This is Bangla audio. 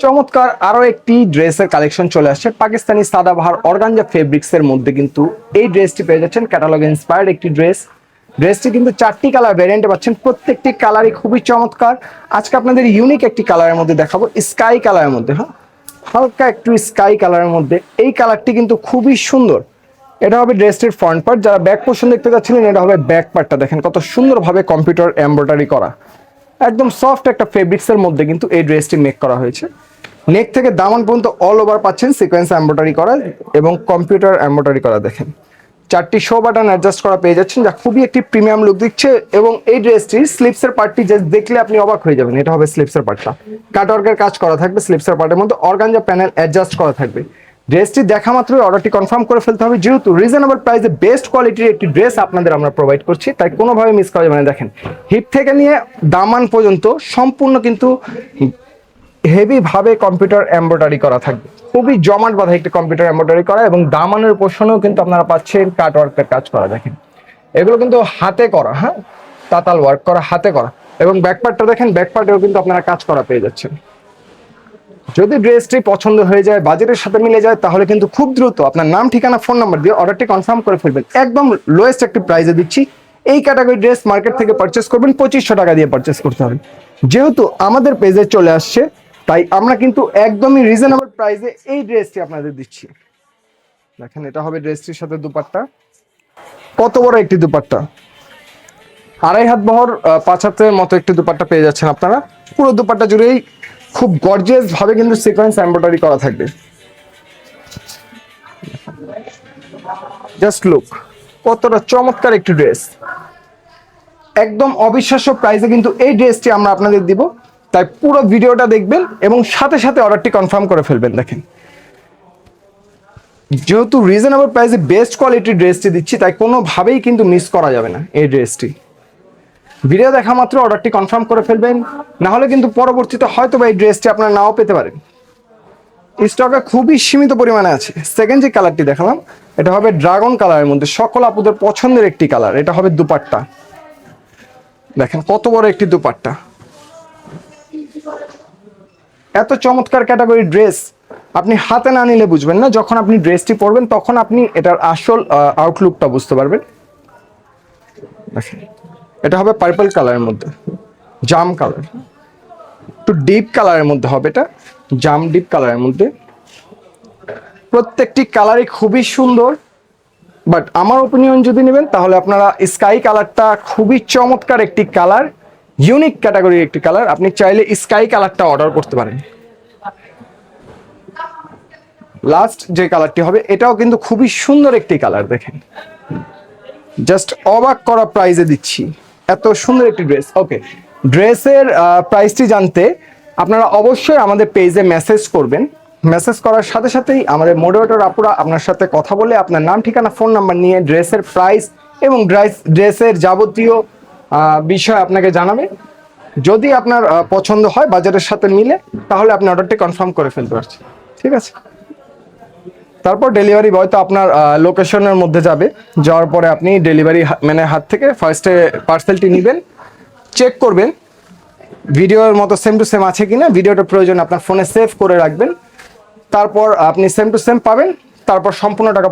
চমৎকার আরো একটি ড্রেসের কালেকশন চলে আসছে পাকিস্তানি সাদাবাহার অর্গানজা ফেব্রিক্স এর মধ্যে। কিন্তু এই ড্রেসটি পেয়ে যাচ্ছেন ক্যাটালগ ইন্সপায়ার্ড একটি ড্রেসটি কিন্তু 4টি কালার ভ্যারিয়েন্টে পাচ্ছেন, প্রত্যেকটি কালারই খুবই চমৎকার। আজকে আপনাদের ইউনিক একটি কালারের মধ্যে দেখাবো, স্কাই কালারের মধ্যে। হ্যাঁ, হালকা একটু স্কাই কালারের মধ্যে এই কালারটি কিন্তু খুবই সুন্দর। এটা হবে ড্রেসটির ফ্রন্ট পার্ট। যারা ব্যাক পোর্শন দেখতে যাচ্ছিলেন, এটা হবে ব্যাক পার্টটা। দেখেন কত সুন্দরভাবে কম্পিউটার এমব্রয়ডারি করা, একদম সফট একটা ফেব্রিক্স এর মধ্যে কিন্তু এই ড্রেসটি মেক করা হয়েছে। নেক থেকে দামান পর্যন্ত অল ওভার পাচ্ছেন সিকোয়েন্স এমব্রয়ডারি করা এবং কম্পিউটার এমব্রয়ডারি করা। দেখেন 4টি শো বাটন অ্যাডজাস্ট করা পেয়ে যাচ্ছেন, যা খুবই একটি প্রিমিয়াম লুক দিচ্ছে। এবং এই ড্রেসটির স্লিপসের পার্টটি জাস্ট দেখলে আপনি অবাক হয়ে যাবেন। এটা হবে স্লিপসের পার্টটা, কাটওয়ার্কের কাজ করা থাকবে। স্লিপসের পার্টের মধ্যে অর্গানজা প্যানেল অ্যাডজাস্ট করা থাকবে। ড্রেসটি দেখা মাত্রই অর্ডারটি কনফার্ম করে ফেলতে হবে, যেহেতু রিজনেবল প্রাইসে বেস্ট কোয়ালিটির একটি ড্রেস আপনাদের আমরা প্রোভাইড করছি, তাই কোনোভাবে মিস করা যাবে না। দেখেন হিপ থেকে নিয়ে দামান পর্যন্ত সম্পূর্ণ কিন্তু হেভি ভাবে কম্পিউটার এমব্রয়ডারি করা থাকবে, খুবই জমাট বাঁধা একটি কম্পিউটার এমব্রয়ডারি করা। এবং দামানের পোর্শনেও কিন্তু আপনারা পাচ্ছেন কাটওয়ার্কের কাজ করা। দেখেন এগুলো কিন্তু হাতে করা, হ্যাঁ, তাতাল ওয়ার্ক করা, হাতে করা। এবং ব্যাকপার্টটা দেখেন, ব্যাকপার্টেও কিন্তু আপনারা কাজ করা পেয়ে যাচ্ছেন। যদি ড্রেসটি পছন্দ হয়ে যায়, বাজেটের সাথে মিলে যায়, তাহলে কিন্তু খুব দ্রুত আপনার নাম, ঠিকানা, ফোন নাম্বার দিয়ে অর্ডারটি কনফার্ম করে ফেলবেন। একদম লোয়েস্ট একটি প্রাইসে দিচ্ছি। এই ক্যাটাগরি ড্রেস মার্কেট থেকে পারচেস করবেন 2500 টাকা দিয়ে পারচেস করতে হবে। যেহেতু আমাদের পেজে চলে আসছে, তাই আমরা কিন্তু একদমই রিজনেবল প্রাইসে এই ড্রেসটি আপনাদের দিচ্ছি। দেখেন এটা হবে ড্রেসটির সাথে দুপাট্টা। কত বড় একটি দুপাট্টা, 2.5 হাত বহর 5 হাতের মতো একটি দুপাট্টা পেয়ে যাচ্ছেন আপনারা। পুরো দুপাট্টা জুড়েই খুব গর্জিয়াস ভাবে কিন্তু সিকোয়েন্স এমব্রয়ডারি করা থাকবে। জাস্ট লুক, কতটা চমৎকার একটি ড্রেস। একদম অবিশ্বাস্য প্রাইসে কিন্তু এই ড্রেসটি আমরা আপনাদের দিব, তাই পুরো ভিডিওটা দেখবেন এবং সাথে সাথে অর্ডারটি কনফার্ম করে ফেলবেন। দেখেন যেহেতু রিজনেবল প্রাইসে বেস্ট কোয়ালিটির ড্রেসটি দিচ্ছি, তাই কোনোভাবেই কিন্তু মিস করা যাবে না এই ড্রেসটি। ভিডিও দেখা মাত্র অর্ডারটি কনফার্ম করে ফেলবেন, না হলে কিন্তু পরবর্তীতে হয়তো বা এই ড্রেসটি আপনারা নাও পেতে পারেন। স্টকে খুবই সীমিত পরিমাণে আছে। সেকেন্ড যে কালারটি দেখালাম, এটা হবে ড্রাগন কালারের মধ্যে, সকল আপুদের পছন্দের একটি কালার। এটা হবে দুপাট্টা। দেখেন কত বড় একটি দুপাট্টা। এত চমৎকার ক্যাটাগরি ড্রেস আপনি হাতে না নিলে বুঝবেন না। যখন আপনি ড্রেসটি পরবেন, তখন আপনি এটার আসল আউটলুকটা বুঝতে পারবেন। দেখেন এটা হবে পার্পল কালারের মধ্যে, জাম কালার, একটু ডিপ কালারের মধ্যে হবে। এটা জাম ডিপ কালারের মধ্যে। প্রত্যেকটি কালারই খুবই সুন্দর, বাট আমার ওপিনিয়ন যদি নেবেন, তাহলে আপনারা স্কাই কালারটা খুবই চমৎকার একটি কালার, ইউনিক ক্যাটাগরির একটি কালার। আপনি চাইলে স্কাই কালারটা অর্ডার করতে পারেন। লাস্ট যে কালারটি হবে, এটাও কিন্তু খুবই সুন্দর একটি কালার। দেখেন জাস্ট অবাক করা প্রাইসে দিচ্ছি এত সুন্দর একটি ড্রেস। ওকে, ড্রেসের প্রাইসটি জানতে আপনারা অবশ্যই আমাদের পেজে মেসেজ করবেন। মেসেজ করার সাথে সাথেই আমাদের মডারেটর আপুরা আপনার সাথে কথা বলে আপনার নাম, ঠিকানা, ফোন নাম্বার নিয়ে ড্রেসের প্রাইস এবং ড্রেসের যাবতীয় বিষয় আপনাকে জানাবে। যদি আপনার পছন্দ হয়, বাজারের সাথে মিলে, তাহলে আপনি অর্ডারটি কনফার্ম করে ফেলতে পারছেন। ঠিক আছে, তারপর ডেলিভারি বয় তো আপনার লোকেশনের মধ্যে যাবে। যাওয়ার পরে আপনি ডেলিভারি ম্যানের হাত থেকে ফার্স্টে পার্সেলটি নেবেন, চেক করবেন ভিডিওর মতো সেম টু সেম আছে কিনা। ভিডিওটা প্রয়োজন আপনার ফোনে সেভ করে রাখবেন। তারপর আপনি সেম টু সেম পাবেন। তারপর সম্পূর্ণ টাকা